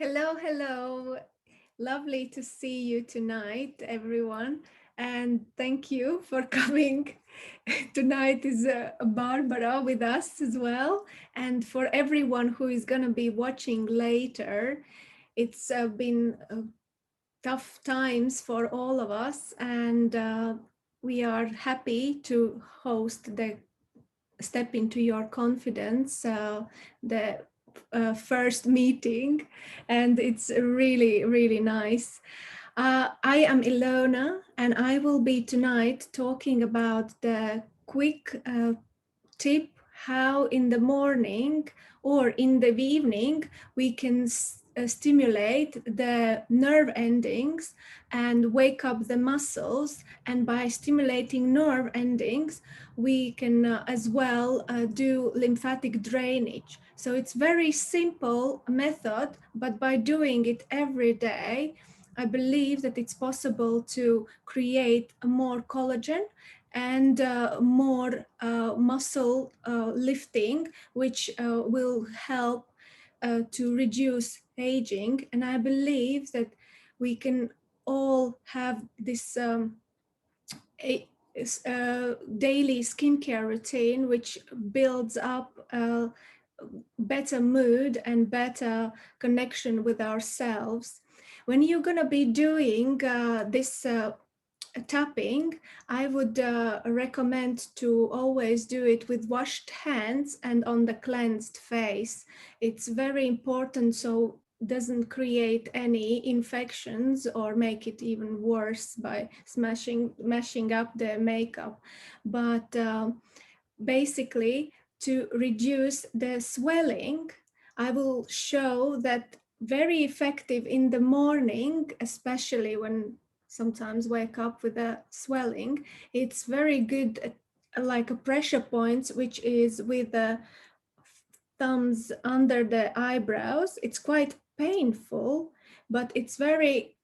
Hello, hello. Lovely to see you tonight, everyone. And thank you for coming. Tonight is Barbara with us as well. And for everyone who is going to be watching later, it's been tough times for all of us. And we are happy to host the Step into Your Confidence, the first meeting, and it's really, really nice. I am Ilona, and I will be tonight talking about the quick tip how in the morning or in the evening we can stimulate the nerve endings and wake up the muscles, and by stimulating nerve endings we can as well do lymphatic drainage. So it's very simple method, but by doing it every day I believe that it's possible to create a more collagen and more muscle lifting, which will help to reduce aging. And I believe that we can all have this daily skincare routine, which builds up better mood and better connection with ourselves. When you're going to be doing this tapping, I would recommend to always do it with washed hands and on the cleansed face. It's very important so doesn't create any infections or make it even worse by mashing up the makeup. But basically, to reduce the swelling, I will show that very effective in the morning, especially when sometimes wake up with a swelling. It's very good like a pressure points, which is with the thumbs under the eyebrows. It's quite painful, but it's very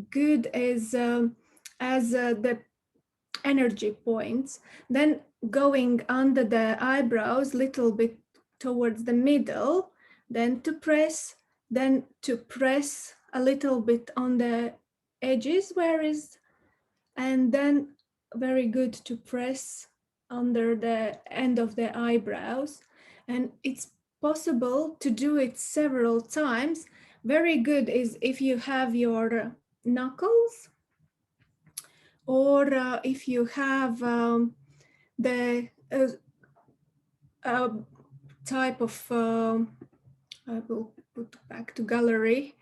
good as the energy points. Then going under the eyebrows, little bit towards the middle, then to press a little bit on the edges and then very good to press under the end of the eyebrows. And it's possible to do it several times. Very good is if you have your knuckles, or if you have the type of, I will put back to gallery,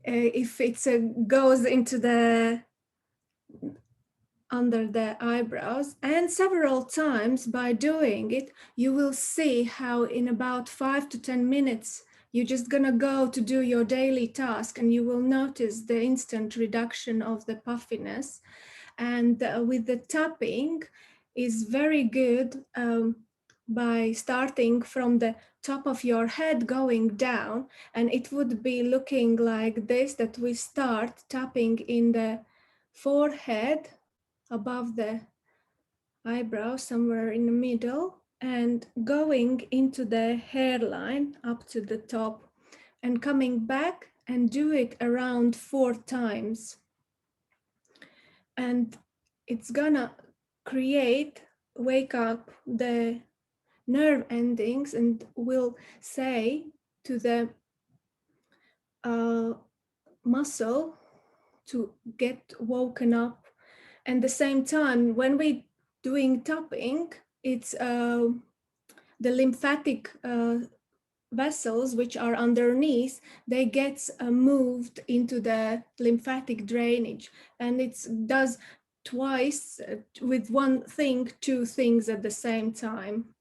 if it goes into the under the eyebrows, and several times by doing it, you will see how in about 5 to 10 minutes, you're just gonna go to do your daily task and you will notice the instant reduction of the puffiness. And with the tapping is very good by starting from the top of your head going down, and it would be looking like this, that we start tapping in the forehead above the eyebrow, somewhere in the middle, and going into the hairline up to the top and coming back and do it around 4 times. And it's gonna wake up the nerve endings, and will say to the muscle to get woken up. And the same time, when we doing tapping, it's the lymphatic vessels which are underneath, they get moved into the lymphatic drainage, and it does twice with one thing, two things at the same time.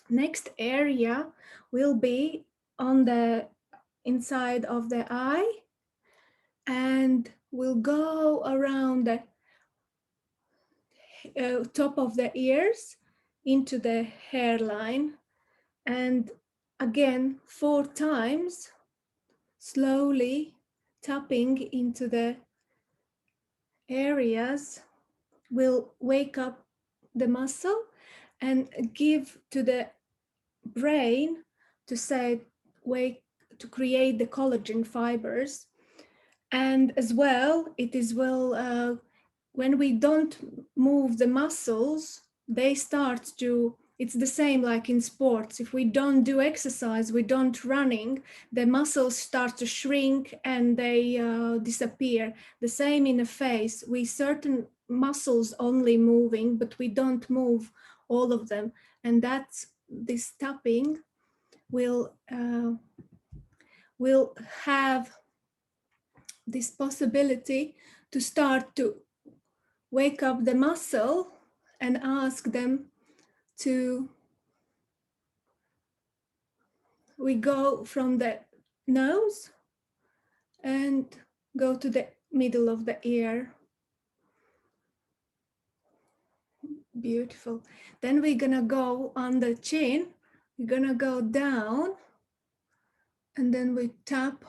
Next area will be on the inside of the eye, and we'll go around the top of the ears into the hairline, and again 4 times, slowly tapping into the areas will wake up the muscle and give to the brain to say, wake, to create the collagen fibers. And as well, it is when we don't move the muscles, they start to, it's the same like in sports. If we don't do exercise, we don't running, the muscles start to shrink and they disappear. The same in the face, we certain muscles only moving, but we don't move all of them. And that's this tapping will have this possibility to start to wake up the muscle and ask them to, we go from the nose and go to the middle of the ear. Beautiful. Then we're gonna go on the chin, we're gonna go down and then we tap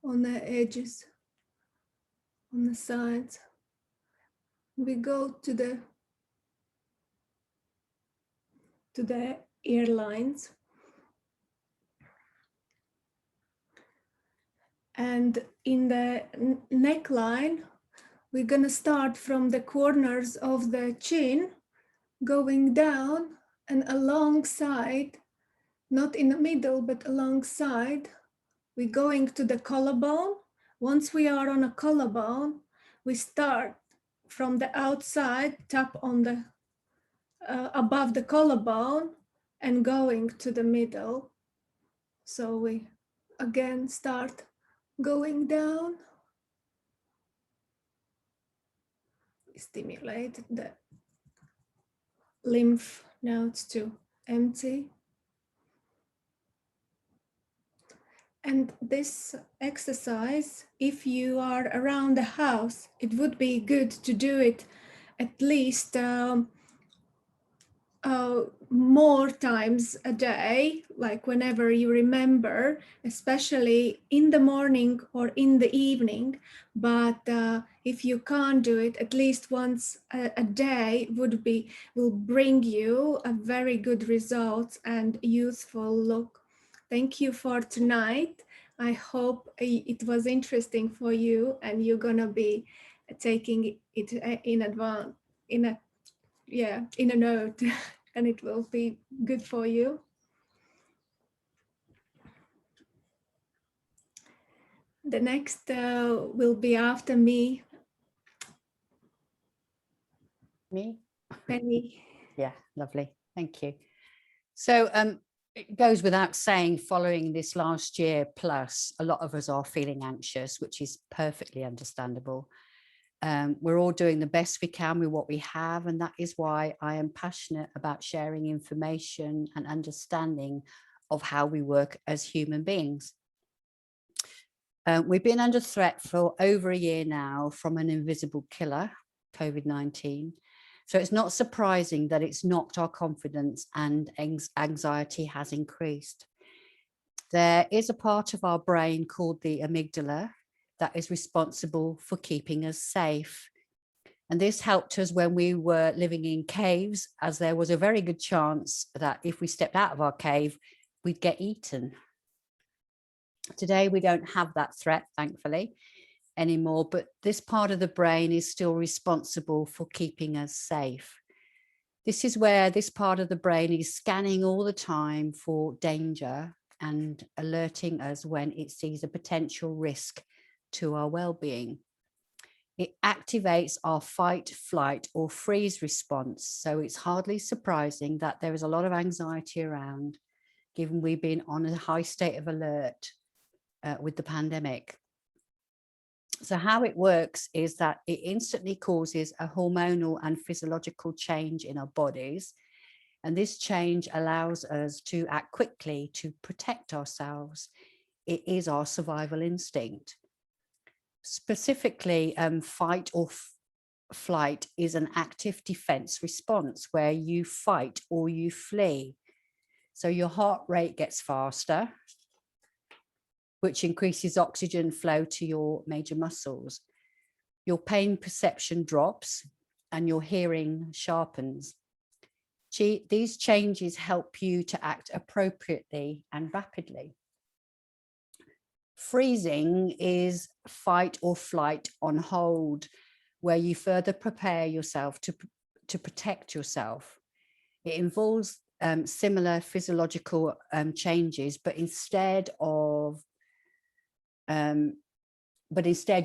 on the edges, on the sides. We go to the ear lines. And in the neckline, we're gonna start from the corners of the chin, going down and alongside, not in the middle, but alongside. We're going to the collarbone. Once we are on a collarbone, we start from the outside, tap on the above the collarbone and going to the middle. So we again start going down. Stimulate the lymph nodes to empty. And this exercise, if you are around the house, it would be good to do it at least more times a day, like whenever you remember, especially in the morning or in the evening. But if you can't do it, at least once a day will bring you a very good results and useful look. Thank you for tonight. I hope it was interesting for you and you're gonna be taking it in advance, in a note. And it will be good for you. The next will be after me. Me? Penny. Yeah, lovely. Thank you. So it goes without saying, following this last year plus, a lot of us are feeling anxious, which is perfectly understandable. We're all doing the best we can with what we have, and that is why I am passionate about sharing information and understanding of how we work as human beings. We've been under threat for over a year now from an invisible killer, COVID-19. So it's not surprising that it's knocked our confidence and anxiety has increased. There is a part of our brain called the amygdala that is responsible for keeping us safe. And this helped us when we were living in caves, as there was a very good chance that if we stepped out of our cave, we'd get eaten. Today, we don't have that threat, thankfully, anymore, but this part of the brain is still responsible for keeping us safe. This is where this part of the brain is scanning all the time for danger and alerting us when it sees a potential risk to our well-being. It activates our fight, flight, or freeze response. So it's hardly surprising that there is a lot of anxiety around, given we've been on a high state of alert with the pandemic. So how it works is that it instantly causes a hormonal and physiological change in our bodies. And this change allows us to act quickly to protect ourselves. It is our survival instinct. Specifically, fight or flight is an active defense response where you fight or you flee. So your heart rate gets faster, which increases oxygen flow to your major muscles. Your pain perception drops and your hearing sharpens. These changes help you to act appropriately and rapidly. Freezing is fight or flight on hold, where you further prepare yourself to protect yourself. It involves similar physiological changes, but instead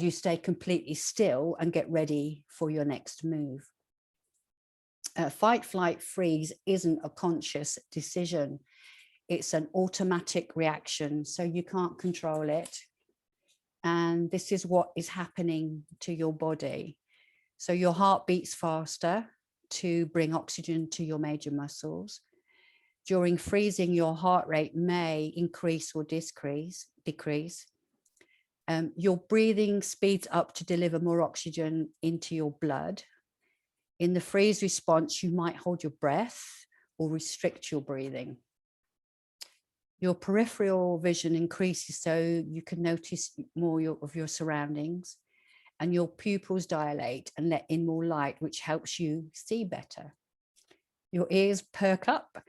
you stay completely still and get ready for your next move. Fight, flight, freeze isn't a conscious decision. It's an automatic reaction, so you can't control it. And this is what is happening to your body. So your heart beats faster to bring oxygen to your major muscles. During freezing, your heart rate may increase or decrease. Your breathing speeds up to deliver more oxygen into your blood. In the freeze response, you might hold your breath or restrict your breathing. Your peripheral vision increases so you can notice more of your surroundings, and your pupils dilate and let in more light, which helps you see better. Your ears perk up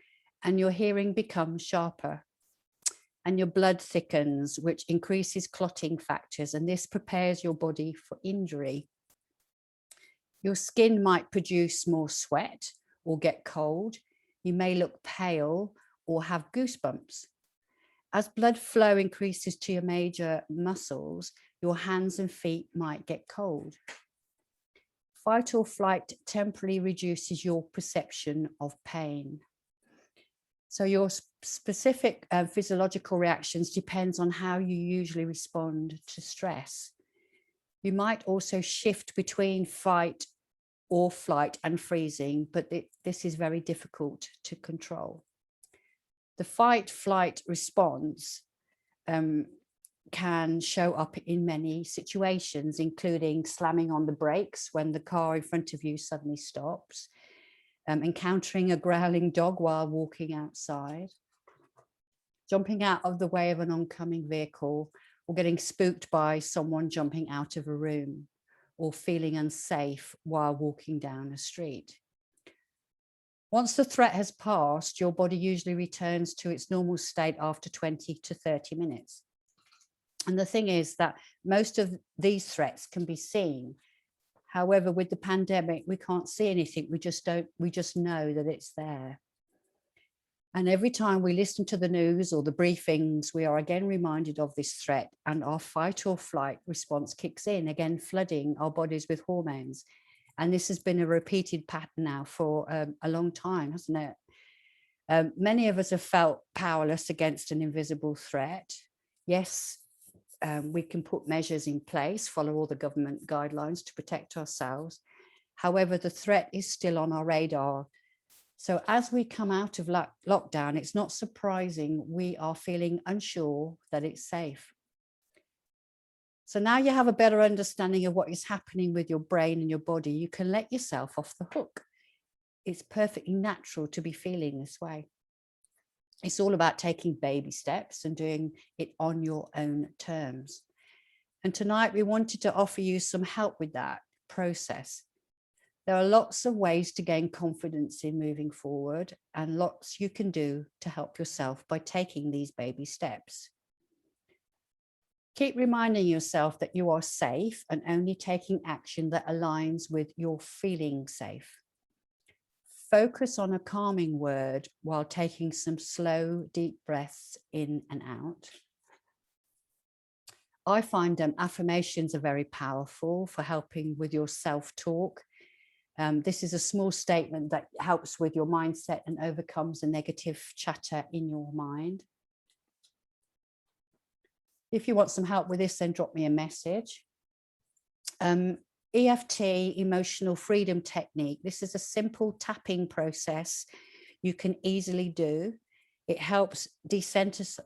and your hearing becomes sharper, and your blood thickens, which increases clotting factors, and this prepares your body for injury. Your skin might produce more sweat or get cold. You may look pale or have goosebumps. As blood flow increases to your major muscles, your hands and feet might get cold. Fight or flight temporarily reduces your perception of pain. So your specific physiological reactions depends on how you usually respond to stress. You might also shift between fight or flight and freezing, but this is very difficult to control. The fight-flight response can show up in many situations, including slamming on the brakes when the car in front of you suddenly stops, encountering a growling dog while walking outside, jumping out of the way of an oncoming vehicle, or getting spooked by someone jumping out of a room, or feeling unsafe while walking down a street. Once the threat has passed, your body usually returns to its normal state after 20 to 30 minutes. And the thing is that most of these threats can be seen. However, with the pandemic, we can't see anything. We just know that it's there. And every time we listen to the news or the briefings, we are again reminded of this threat, and our fight or flight response kicks in, again flooding our bodies with hormones. And this has been a repeated pattern now for a long time, hasn't it? Many of us have felt powerless against an invisible threat. Yes, we can put measures in place, follow all the government guidelines to protect ourselves. However, the threat is still on our radar. So as we come out of lockdown, it's not surprising we are feeling unsure that it's safe. So now you have a better understanding of what is happening with your brain and your body. You can let yourself off the hook. It's perfectly natural to be feeling this way. It's all about taking baby steps and doing it on your own terms. And tonight we wanted to offer you some help with that process. There are lots of ways to gain confidence in moving forward, and lots you can do to help yourself by taking these baby steps. Keep reminding yourself that you are safe and only taking action that aligns with your feeling safe. Focus on a calming word while taking some slow, deep breaths in and out. I find affirmations are very powerful for helping with your self-talk. This is a small statement that helps with your mindset and overcomes the negative chatter in your mind. If you want some help with this, then drop me a message. EFT, emotional freedom technique. This is a simple tapping process you can easily do. It helps desensitize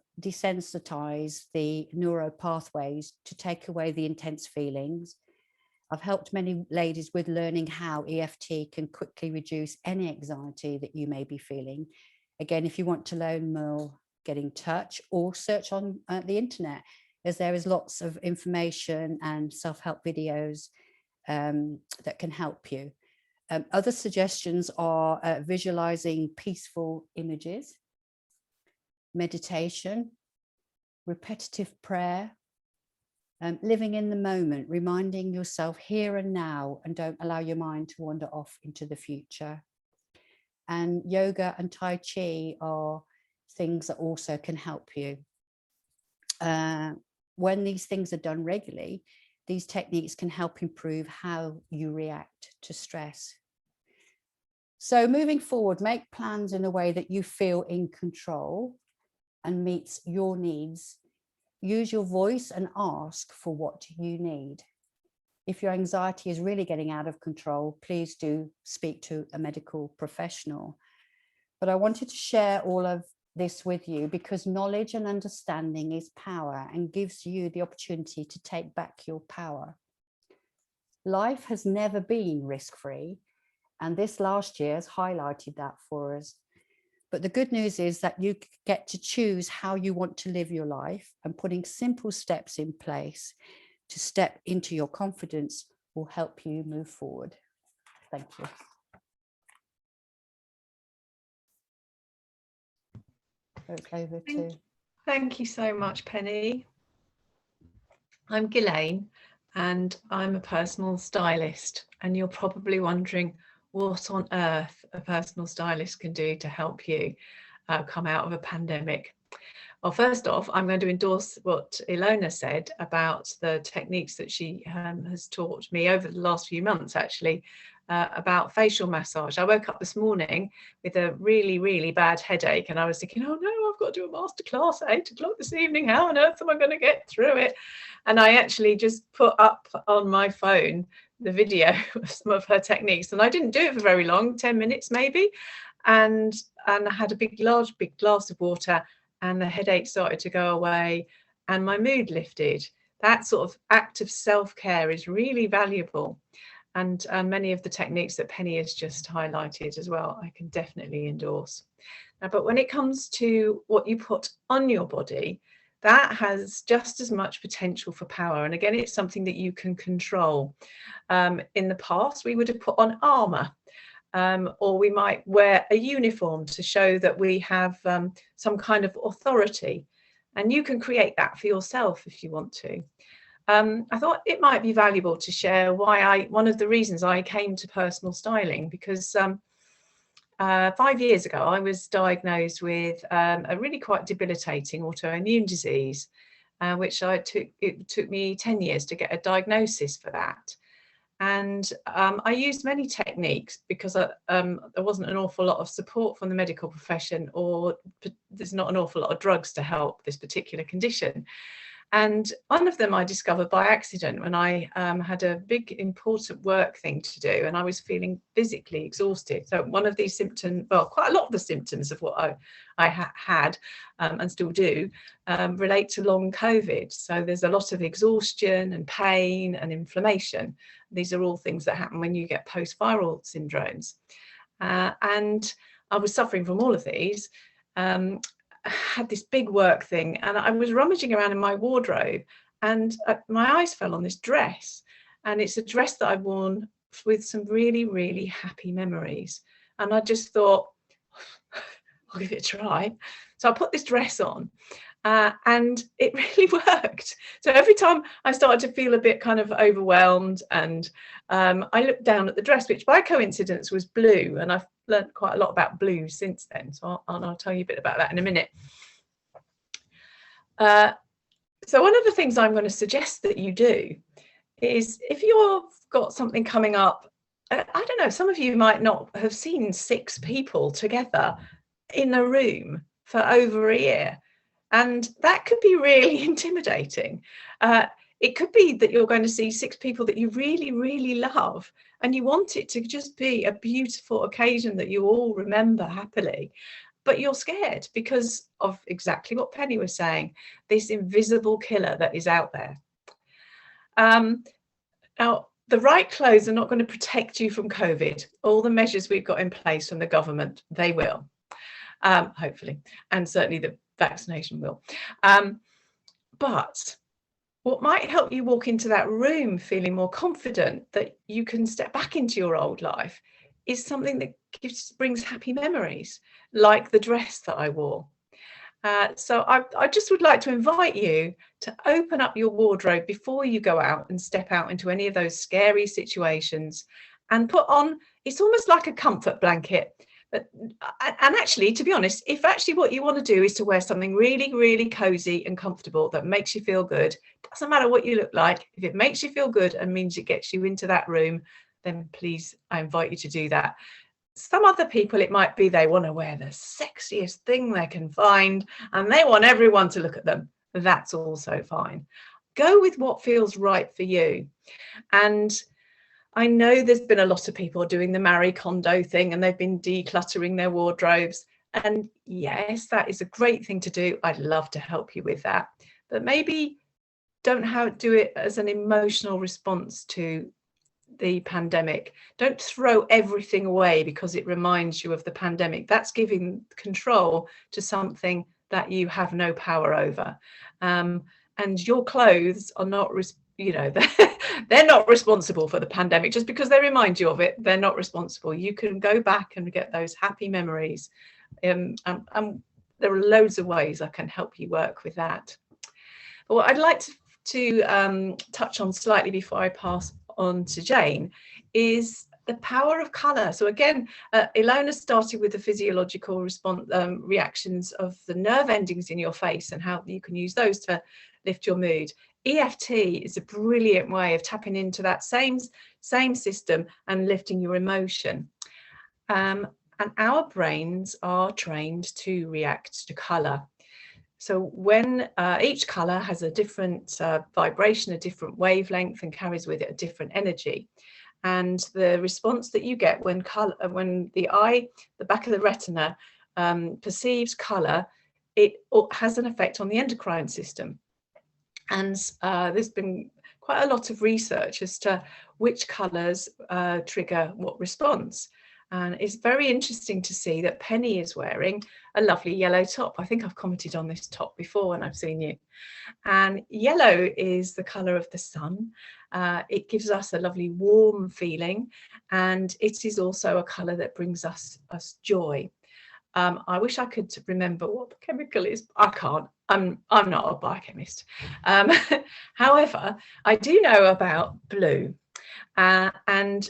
the neural pathways to take away the intense feelings. I've helped many ladies with learning how EFT can quickly reduce any anxiety that you may be feeling. Again, if you want to learn more, get in touch or search on the internet, as there is lots of information and self-help videos that can help you. Other suggestions are visualizing peaceful images, meditation, repetitive prayer, Living in the moment, reminding yourself here and now, and don't allow your mind to wander off into the future. And yoga and Tai Chi are things that also can help you. When these things are done regularly, these techniques can help improve how you react to stress. So moving forward, make plans in a way that you feel in control and meets your needs. Use your voice and ask for what you need. If your anxiety is really getting out of control, please do speak to a medical professional. But I wanted to share all of this with you because knowledge and understanding is power and gives you the opportunity to take back your power. Life has never been risk-free, and this last year has highlighted that for us. But the good news is that you get to choose how you want to live your life, and putting simple steps in place to step into your confidence will help you move forward. Thank you. So it's over to. Thank you so much, Penny. I'm Ghislaine and I'm a personal stylist, and you're probably wondering what on earth a personal stylist can do to help you come out of a pandemic. Well, first off, I'm going to endorse what Ilona said about the techniques that she has taught me over the last few months, actually, about facial massage. I woke up this morning with a really, really bad headache, and I was thinking, oh no, I've got to do a masterclass at 8 o'clock this evening. How on earth am I going to get through it? And I actually just put up on my phone the video of some of her techniques, and I didn't do it for very long, 10 minutes maybe, and I had a big glass of water, and the headache started to go away and my mood lifted. That sort of act of self-care is really valuable, and many of the techniques that Penny has just highlighted as well, I can definitely endorse. Now, but when it comes to what you put on your body, that has just as much potential for power. And again, it's something that you can control. In the past, we would have put on armor, or we might wear a uniform to show that we have some kind of authority. And you can create that for yourself if you want to. I thought it might be valuable to share one of the reasons I came to personal styling, because 5 years ago, I was diagnosed with a really quite debilitating autoimmune disease, which it took me 10 years to get a diagnosis for that. And I used many techniques because there wasn't an awful lot of support from the medical profession, or there's not an awful lot of drugs to help this particular condition. And one of them I discovered by accident when I had a big important work thing to do, and I was feeling physically exhausted. So one of these symptoms, well, quite a lot of the symptoms of what I had and still do relate to long COVID. So there's a lot of exhaustion and pain and inflammation. These are all things that happen when you get post-viral syndromes. And I was suffering from all of these. Had this big work thing, and I was rummaging around in my wardrobe, and my eyes fell on this dress, and it's a dress that I've worn with some really, really happy memories, and I just thought, I'll give it a try. So I put this dress on, and it really worked. So every time I started to feel a bit kind of overwhelmed, and I looked down at the dress, which by coincidence was blue, and I've learned quite a lot about blue since then, so I'll tell you a bit about that in a minute. So one of the things I'm going to suggest that you do is, if you've got something coming up, I don't know, some of you might not have seen 6 people together in a room for over a year, and that could be really intimidating. It could be that you're going to see 6 people that you really, really love, and you want it to just be a beautiful occasion that you all remember happily, but you're scared because of exactly what Penny was saying, this invisible killer that is out there. Now, the right clothes are not going to protect you from COVID. All the measures we've got in place from the government, they will, hopefully, and certainly the vaccination will. But what might help you walk into that room feeling more confident that you can step back into your old life is something that brings happy memories, like the dress that I wore. So I just would like to invite you to open up your wardrobe before you go out and step out into any of those scary situations, and put on, it's almost like a comfort blanket. But, and actually, to be honest, if actually what you want to do is to wear something really, really cozy and comfortable that makes you feel good, doesn't matter what you look like, if it makes you feel good and means it gets you into that room, then please, I invite you to do that. Some other people, it might be they want to wear the sexiest thing they can find and they want everyone to look at them. That's also fine. Go with what feels right for you. And I know there's been a lot of people doing the Marie Kondo thing and they've been decluttering their wardrobes. And yes, that is a great thing to do. I'd love to help you with that. But maybe don't do it as an emotional response to the pandemic. Don't throw everything away because it reminds you of the pandemic. That's giving control to something that you have no power over. And your clothes are not, they're not responsible for the pandemic. Just because they remind you of it, they're not responsible. You can go back and get those happy memories. And there are loads of ways I can help you work with that. But what I'd like to touch on slightly before I pass on to Jane is the power of colour. So again, Ilona started with the physiological reactions of the nerve endings in your face and how you can use those to lift your mood. EFT is a brilliant way of tapping into that same system and lifting your emotion. And our brains are trained to react to colour. So when each colour has a different vibration, a different wavelength, and carries with it a different energy. And the response that you get when the back of the retina perceives colour, it has an effect on the endocrine system. And there's been quite a lot of research as to which colours trigger what response. And it's very interesting to see that Penny is wearing a lovely yellow top. I think I've commented on this top before when I've seen you. And yellow is the colour of the sun. It gives us a lovely warm feeling. And it is also a colour that brings us joy. I wish I could remember what the chemical is. I can't. I'm not a biochemist. However, I do know about blue. And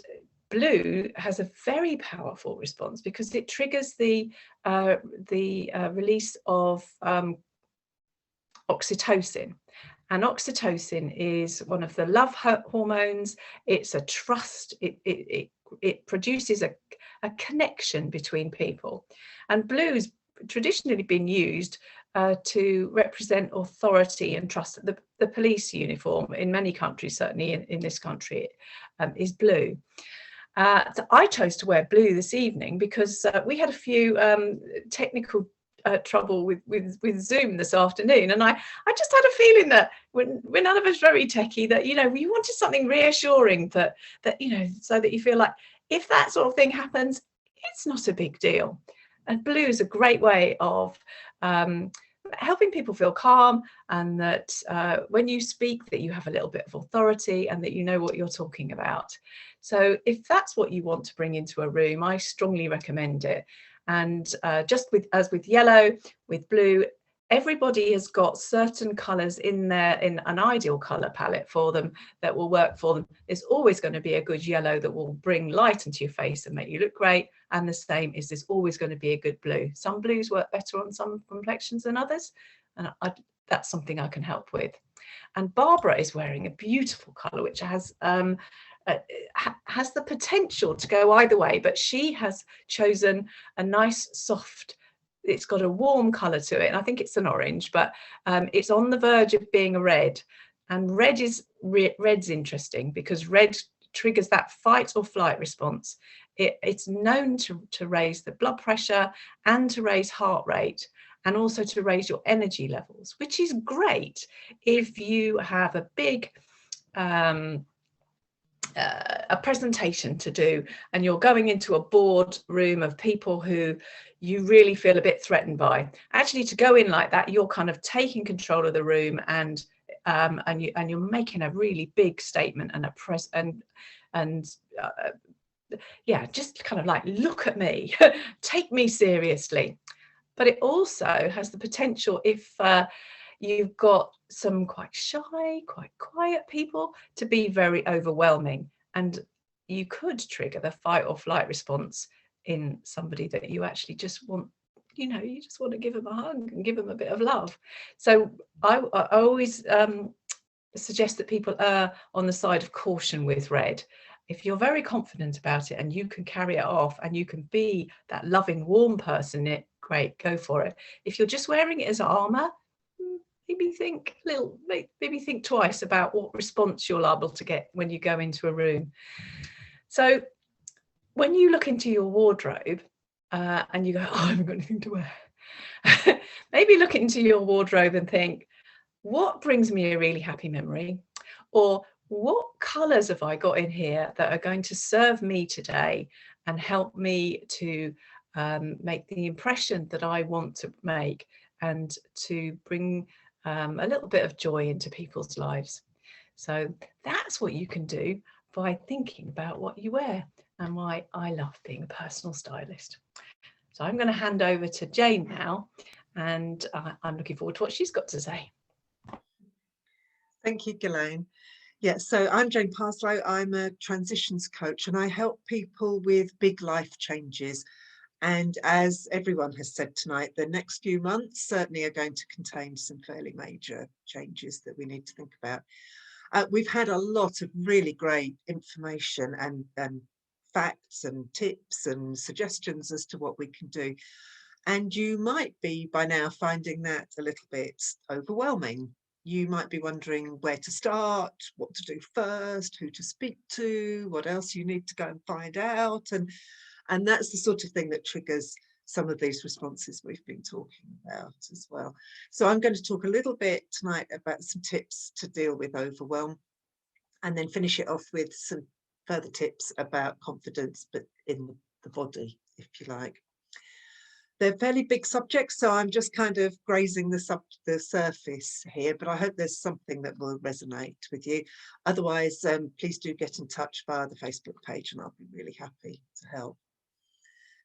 blue has a very powerful response because it triggers the release of oxytocin. And oxytocin is one of the love hormones. It's a trust. It produces a connection between people. And blue's traditionally been used to represent authority and trust. The police uniform in many countries, certainly in this country, is blue. So I chose to wear blue this evening because we had a few technical trouble with Zoom this afternoon, and I just had a feeling that we're none of us very techie, that we wanted something reassuring that so that you feel like if that sort of thing happens, it's not a big deal. And blue is a great way of helping people feel calm, and that when you speak that you have a little bit of authority and that you know what you're talking about. So if that's what you want to bring into a room, I strongly recommend it. And just as with yellow, with blue, everybody has got certain colours in an ideal colour palette for them that will work for them. There's always going to be a good yellow that will bring light into your face and make you look great. And the same is there's always going to be a good blue. Some blues work better on some complexions than others. And that's something I can help with. And Barbara is wearing a beautiful colour, which has the potential to go either way, but she has chosen a nice soft, it's got a warm colour to it, and I think it's an orange, but it's on the verge of being a red. And red's interesting because red triggers that fight or flight response. It's known to raise the blood pressure and to raise heart rate, and also to raise your energy levels, which is great if you have a big a presentation to do and you're going into a board room of people who you really feel a bit threatened by. Actually, to go in like that, you're kind of taking control of the room, and you're making a really big statement and yeah, just kind of like, look at me, take me seriously. but it also has the potential, if you've got some quite shy, quite quiet people, to be very overwhelming. And you could trigger the fight or flight response in somebody that you actually just want, you just want to give them a hug and give them a bit of love. So I always suggest that people err on the side of caution with red. If you're very confident about it and you can carry it off and you can be that loving, warm person, great, go for it. If you're just wearing it as armor, maybe think twice about what response you're liable to get when you go into a room. So when you look into your wardrobe and you go, oh, I haven't got anything to wear, maybe look into your wardrobe and think, what brings me a really happy memory? Or what colours have I got in here that are going to serve me today and help me to make the impression that I want to make, and to bring a little bit of joy into people's lives? So that's what you can do by thinking about what you wear, and why I love being a personal stylist. So I'm going to hand over to Jane now, and I'm looking forward to what she's got to say. Thank you, Ghislaine. Yeah, so I'm Jane Parslow. I'm a transitions coach, and I help people with big life changes. And as everyone has said tonight, the next few months certainly are going to contain some fairly major changes that we need to think about. We've had a lot of really great information and facts and tips and suggestions as to what we can do. And you might be by now finding that a little bit overwhelming. You might be wondering where to start, what to do first, who to speak to, what else you need to go and find out. And that's the sort of thing that triggers some of these responses we've been talking about as well. So I'm going to talk a little bit tonight about some tips to deal with overwhelm, and then finish it off with some further tips about confidence, but in the body, if you like. They're fairly big subjects, so I'm just kind of grazing the surface here, but I hope there's something that will resonate with you. Otherwise, please do get in touch via the Facebook page, and I'll be really happy to help.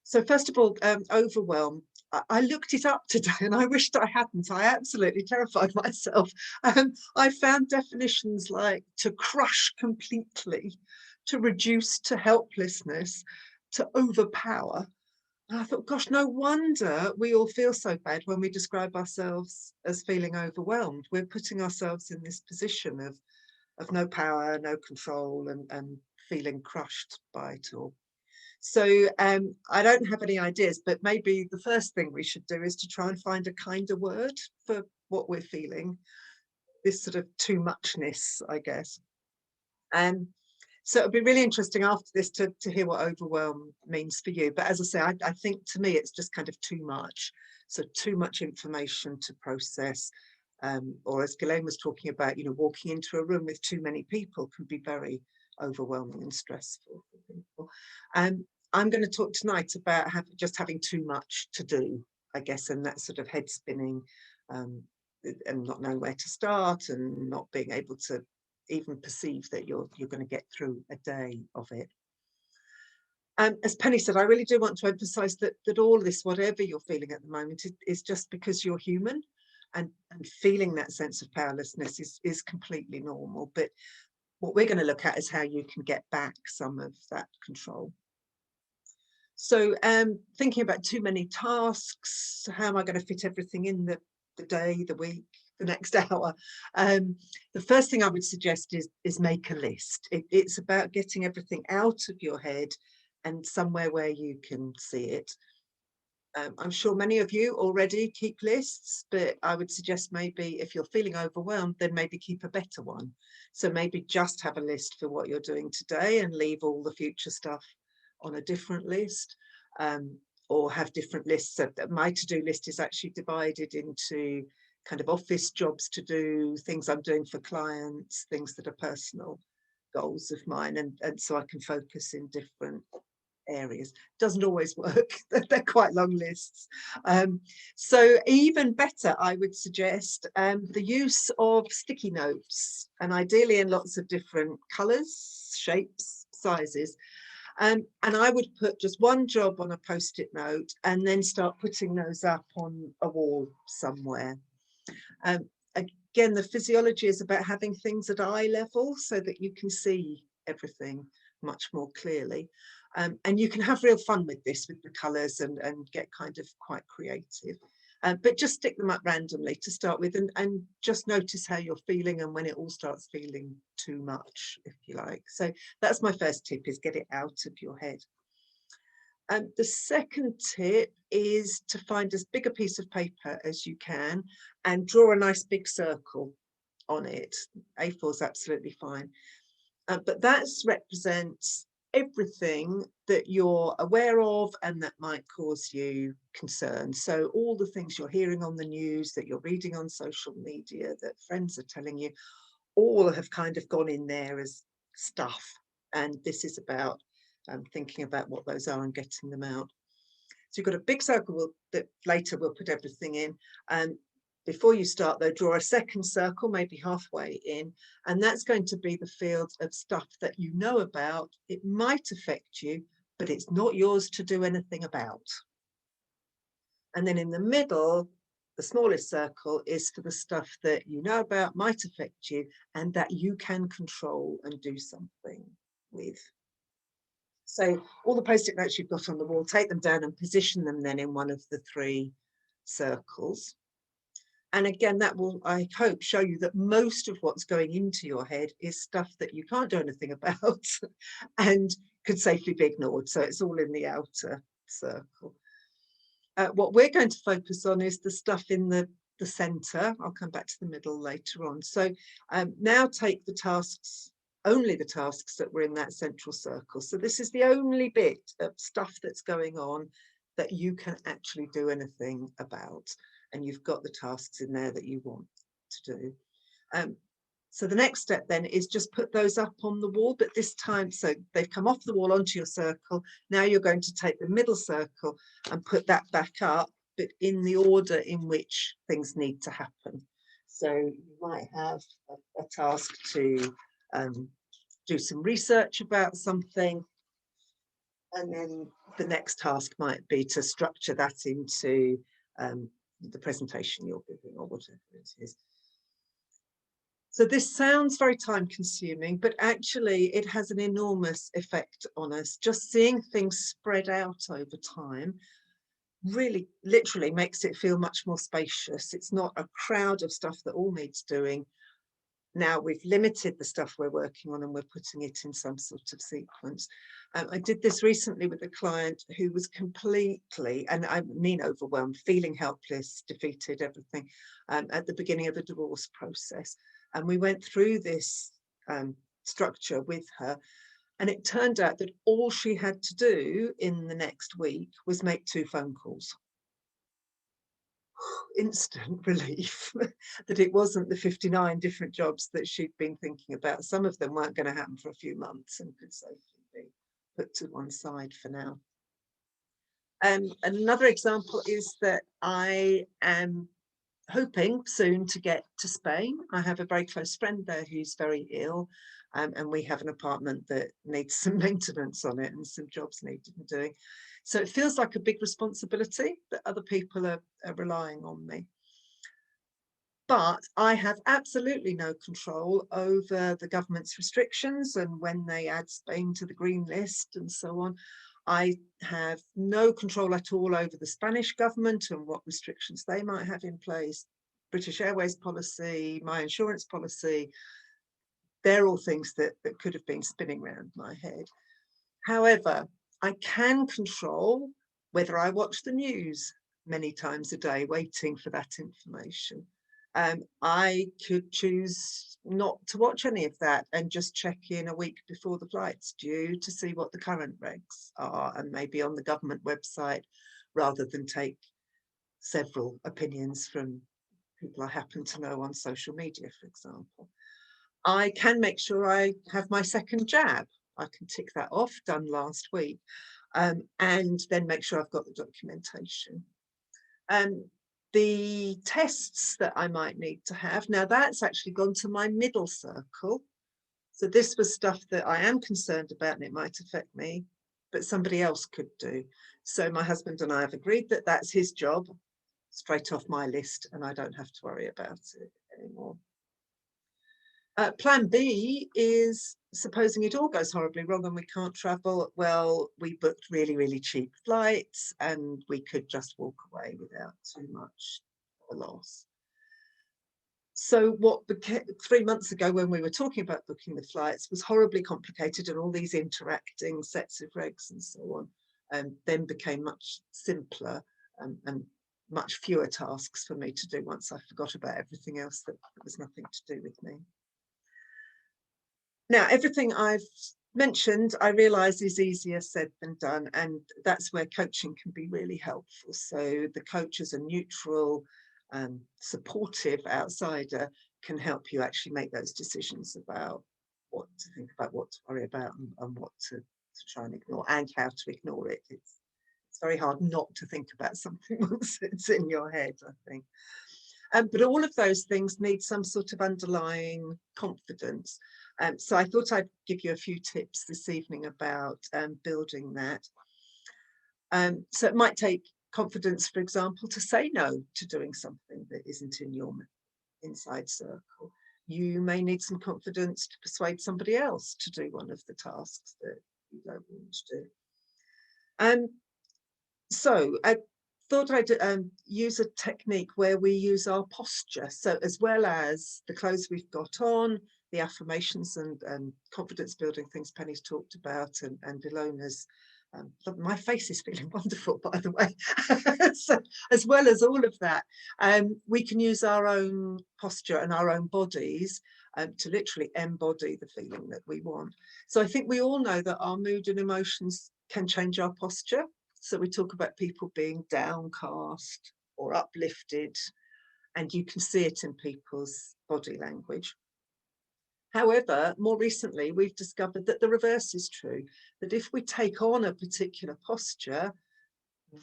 So first of all, overwhelm. I looked it up today and I wished I hadn't. I absolutely terrified myself. I found definitions like to crush completely, to reduce to helplessness, to overpower. And I thought, gosh, no wonder we all feel so bad when we describe ourselves as feeling overwhelmed. We're putting ourselves in this position of no power, no control, and feeling crushed by it all. So I don't have any ideas, but maybe the first thing we should do is to try and find a kinder word for what we're feeling, this sort of too muchness, I guess. So it'll be really interesting after this to hear what overwhelm means for you. But as I say, I think to me, it's just kind of too much. So too much information to process. Or as Ghislaine was talking about, walking into a room with too many people can be very overwhelming and stressful for people. I'm going to talk tonight about just having too much to do, I guess, and that sort of head spinning and not knowing where to start and not being able to even perceive that you're going to get through a day of it. As Penny said, I really do want to emphasize that all this, whatever you're feeling at the moment, is just because you're human, and feeling that sense of powerlessness is completely normal. But what we're going to look at is how you can get back some of that control. So thinking about too many tasks, how am I going to fit everything in the day, the week, the next hour? The first thing I would suggest is make a list. It's about getting everything out of your head and somewhere where you can see it. I'm sure many of you already keep lists, but I would suggest maybe if you're feeling overwhelmed, then maybe keep a better one. So maybe just have a list for what you're doing today and leave all the future stuff on a different list, or have different lists. So my to-do list is actually divided into kind of office jobs to do, things I'm doing for clients, things that are personal goals of mine, and so I can focus in different areas. Doesn't always work. They're quite long lists. So even better, I would suggest the use of sticky notes, and ideally in lots of different colours, shapes, sizes. And I would put just one job on a post-it note and then start putting those up on a wall somewhere. Again, the physiology is about having things at eye level so that you can see everything much more clearly. And you can have real fun with this, with the colours, and get kind of quite creative. But just stick them up randomly to start with, and just notice how you're feeling and when it all starts feeling too much, if you like. So that's my first tip, is get it out of your head. The second tip is to find as big a piece of paper as you can and draw a nice big circle on it. A4 is absolutely fine. But that represents everything that you're aware of and that might cause you concern. So all the things you're hearing on the news, that you're reading on social media, that friends are telling you, all have kind of gone in there as stuff. And this is about thinking about what those are and getting them out. So you've got a big circle that later we'll put everything in. Before you start, though, draw a second circle, maybe halfway in, and that's going to be the field of stuff that you know about. It might affect you, but it's not yours to do anything about. And then in the middle, the smallest circle is for the stuff that you know about, might affect you, and that you can control and do something with. So all the post-it notes you've got on the wall, take them down and position them then in one of the three circles. And again, that will, I hope, show you that most of what's going into your head is stuff that you can't do anything about and could safely be ignored. So it's all in the outer circle. What we're going to focus on is the stuff in the centre. I'll come back to the middle later on. So now take the tasks, only the tasks that were in that central circle. So this is the only bit of stuff that's going on that you can actually do anything about. And you've got the tasks in there that you want to do. So the next step then is just put those up on the wall, but this time, so they've come off the wall onto your circle. Now you're going to take the middle circle and put that back up, but in the order in which things need to happen. So you might have a task to do some research about something. And then the next task might be to structure that into the presentation you're giving or whatever it is. So this sounds very time consuming, but actually it has an enormous effect on us. Just seeing things spread out over time really literally makes it feel much more spacious. It's not a crowd of stuff that all needs doing. Now we've limited the stuff we're working on and we're putting it in some sort of sequence. I did this recently with a client who was completely, and I mean overwhelmed, feeling helpless, defeated, everything, at the beginning of the divorce process. And we went through this structure with her, and it turned out that all she had to do in the next week was make 2 phone calls. Instant relief that it wasn't the 59 different jobs that she'd been thinking about. Some of them weren't going to happen for a few months and could safely be put to one side for now. Another example is that I am hoping soon to get to Spain. I have a very close friend there who's very ill, and we have an apartment that needs some maintenance on it and some jobs needed doing. So it feels like a big responsibility that other people are relying on me. But I have absolutely no control over the government's restrictions and when they add Spain to the green list and so on. I have no control at all over the Spanish government and what restrictions they might have in place, British Airways policy, my insurance policy. They're all things that could have been spinning around my head. However, I can control whether I watch the news many times a day, waiting for that information. I could choose not to watch any of that and just check in a week before the flight's due to see what the current regs are, and maybe on the government website, rather than take several opinions from people I happen to know on social media, for example. I can make sure I have my second jab. I can tick that off, done last week, and then make sure I've got the documentation. The tests that I might need to have, now that's actually gone to my middle circle. So this was stuff that I am concerned about and it might affect me. but somebody else could do. So my husband and I have agreed that that's his job, straight off my list, and I don't have to worry about it anymore. Plan B is, supposing it all goes horribly wrong and we can't travel, well, we booked really, really cheap flights and we could just walk away without too much loss. So what became 3 months ago, when we were talking about booking the flights, was horribly complicated, and all these interacting sets of regs and so on, then became much simpler and much fewer tasks for me to do once I forgot about everything else that was nothing to do with me. Now, everything I've mentioned, I realise is easier said than done, and that's where coaching can be really helpful. So the coach, as a neutral, supportive outsider, can help you actually make those decisions about what to think about, what to worry about, and what to try and ignore, and how to ignore it. It's very hard not to think about something once it's in your head, I think. But all of those things need some sort of underlying confidence. So I thought I'd give you a few tips this evening about building that. So it might take confidence, for example, to say no to doing something that isn't in your inside circle. You may need some confidence to persuade somebody else to do one of the tasks that you don't want to do. So I thought I'd use a technique where we use our posture. So as well as the clothes we've got on, the affirmations and confidence building things Penny's talked about, and Ilona's, my face is feeling wonderful, by the way. So as well as all of that, we can use our own posture and our own bodies to literally embody the feeling that we want. So I think we all know that our mood and emotions can change our posture. So we talk about people being downcast or uplifted, and you can see it in people's body language. However, more recently, we've discovered that the reverse is true, that if we take on a particular posture,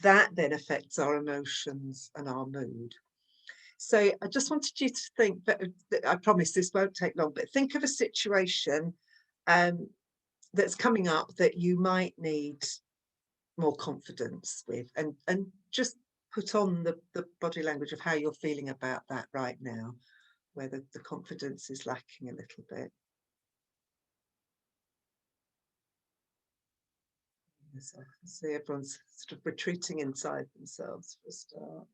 that then affects our emotions and our mood. So I just wanted you to think, that I promise this won't take long, but think of a situation that's coming up that you might need more confidence with, and just put on the body language of how you're feeling about that right now, where the confidence is lacking a little bit. Yes, I can see everyone's sort of retreating inside themselves for a start.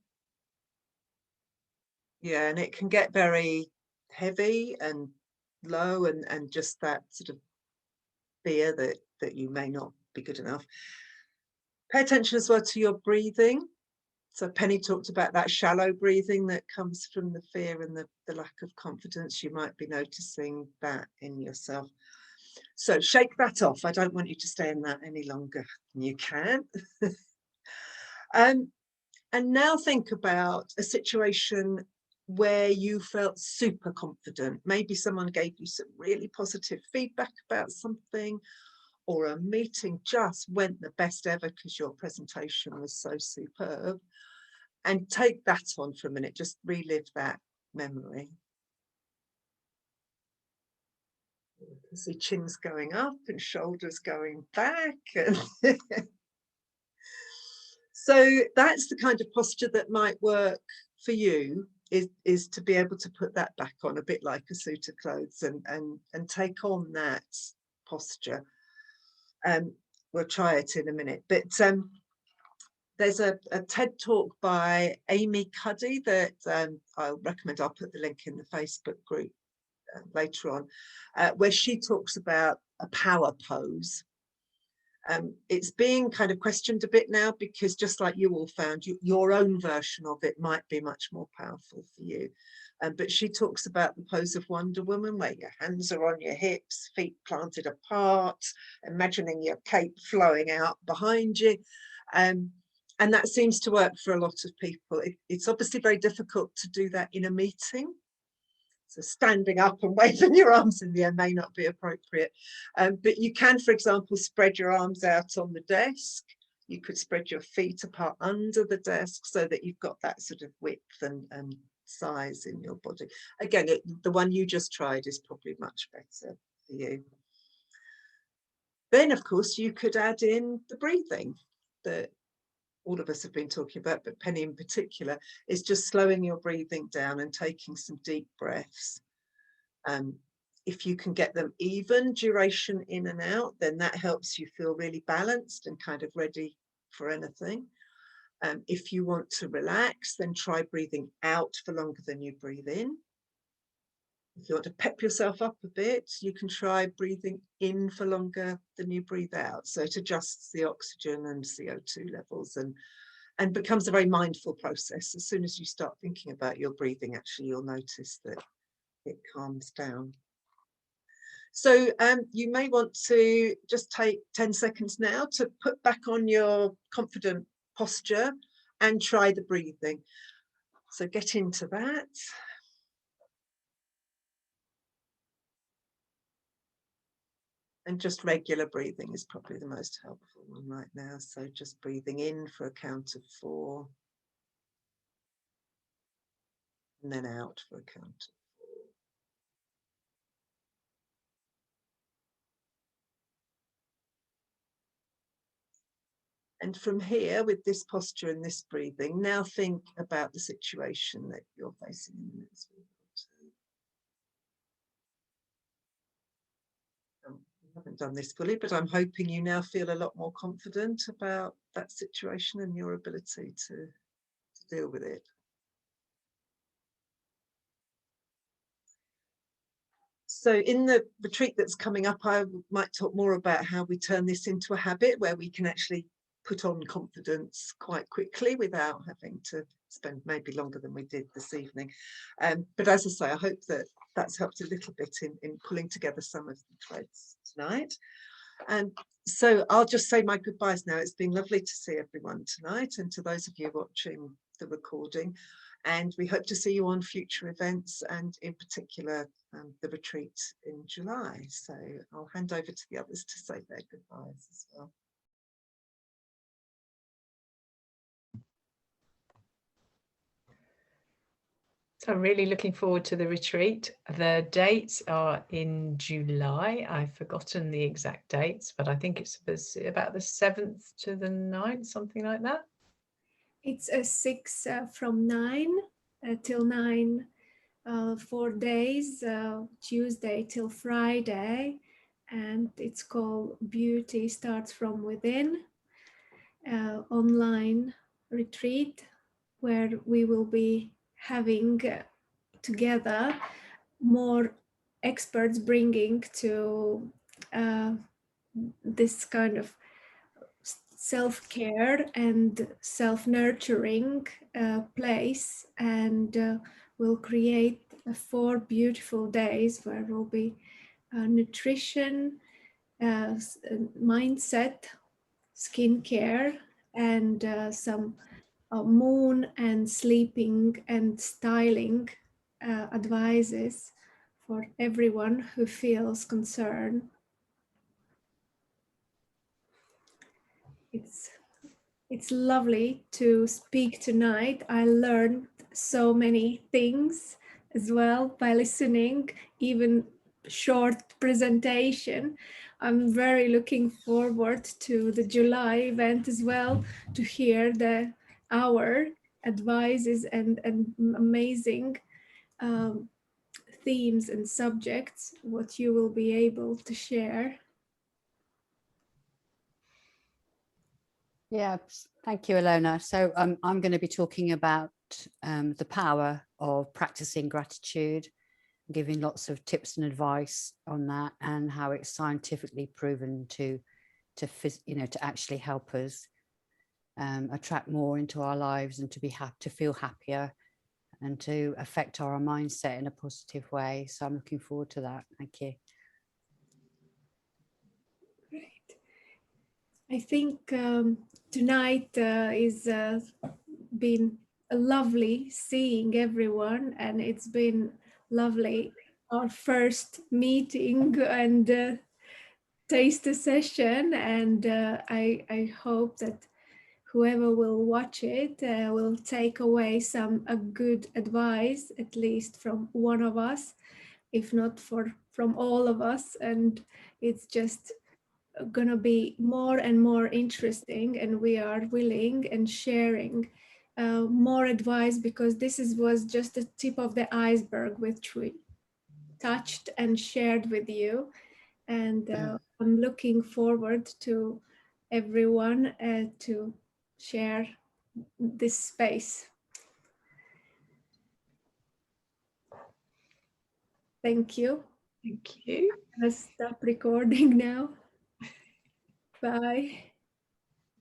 Yeah, and it can get very heavy and low, and just that sort of fear that you may not be good enough. Pay attention as well to your breathing. So Penny talked about that shallow breathing that comes from the fear and the lack of confidence. You might be noticing that in yourself. So shake that off. I don't want you to stay in that any longer than you can. And now think about a situation where you felt super confident. Maybe someone gave you some really positive feedback about something, or a meeting just went the best ever because your presentation was so superb. And take that on for a minute, just relive that memory. You can see chins going up and shoulders going back. And so that's the kind of posture that might work for you, is to be able to put that back on, a bit like a suit of clothes, and take on that posture. We'll try it in a minute, but there's a TED talk by Amy Cuddy that I'll recommend. I'll put the link in the Facebook group later on, where she talks about a power pose. It's being kind of questioned a bit now, because just like you all found, your own version of it might be much more powerful for you. But she talks about the pose of Wonder Woman, where your hands are on your hips, feet planted apart, imagining your cape flowing out behind you. And that seems to work for a lot of people. It's obviously very difficult to do that in a meeting. So standing up and waving your arms in the air may not be appropriate. But you can, for example, spread your arms out on the desk. You could spread your feet apart under the desk so that you've got that sort of width and size in your body. Again, the one you just tried is probably much better for you. Then, of course, you could add in the breathing that all of us have been talking about, but Penny in particular, is just slowing your breathing down and taking some deep breaths. If you can get them even duration in and out, then that helps you feel really balanced and kind of ready for anything. If you want to relax, then try breathing out for longer than you breathe in. If you want to pep yourself up a bit, you can try breathing in for longer than you breathe out. So it adjusts the oxygen and CO2 levels and becomes a very mindful process. As soon as you start thinking about your breathing, actually, you'll notice that it calms down. So you may want to just take 10 seconds now to put back on your confident posture and try the breathing. So get into that. And just regular breathing is probably the most helpful one right now. So just breathing in for a count of 4. And then out for a count of 4. And from here, with this posture and this breathing, now think about the situation that you're facing in the next week or 2. I haven't done this fully, but I'm hoping you now feel a lot more confident about that situation and your ability to deal with it. So in the retreat that's coming up, I might talk more about how we turn this into a habit where we can actually put on confidence quite quickly without having to spend maybe longer than we did this evening. But as I say, I hope that that's helped a little bit in pulling together some of the threads tonight. And so I'll just say my goodbyes now. It's been lovely to see everyone tonight, and to those of you watching the recording. And we hope to see you on future events, and in particular the retreat in July. So I'll hand over to the others to say their goodbyes as well. So I'm really looking forward to the retreat. The dates are in July. I've forgotten the exact dates, but I think it's about the 7th to the 9th, something like that. It's a 6 from 9 till 9, 4 days, Tuesday till Friday, and it's called Beauty Starts From Within, online retreat where we will be having together more experts bringing to this kind of self-care and self-nurturing place, and we'll create 4 beautiful days where will be nutrition, mindset, skincare, and some moon and sleeping and styling advices for everyone who feels concerned. It's lovely to speak tonight. I learned so many things as well by listening, even short presentation. I'm very looking forward to the July event as well, to hear our advices and amazing themes and subjects, what you will be able to share. Yeah, thank you, Ilona. So I'm going to be talking about the power of practicing gratitude, giving lots of tips and advice on that, and how it's scientifically proven to actually help us attract more into our lives and to feel happier and to affect our mindset in a positive way. So I'm looking forward to that. Thank you. Great. I think tonight is been lovely seeing everyone, and it's been lovely our first meeting and taster session, and I hope that whoever will watch it will take away some good advice, at least from one of us, if not from all of us. And it's just going to be more and more interesting, and we are willing and sharing more advice, because was just the tip of the iceberg, which we touched and shared with you. And I'm looking forward to everyone to share this space. Thank you. Thank you. Let's stop recording now. Bye.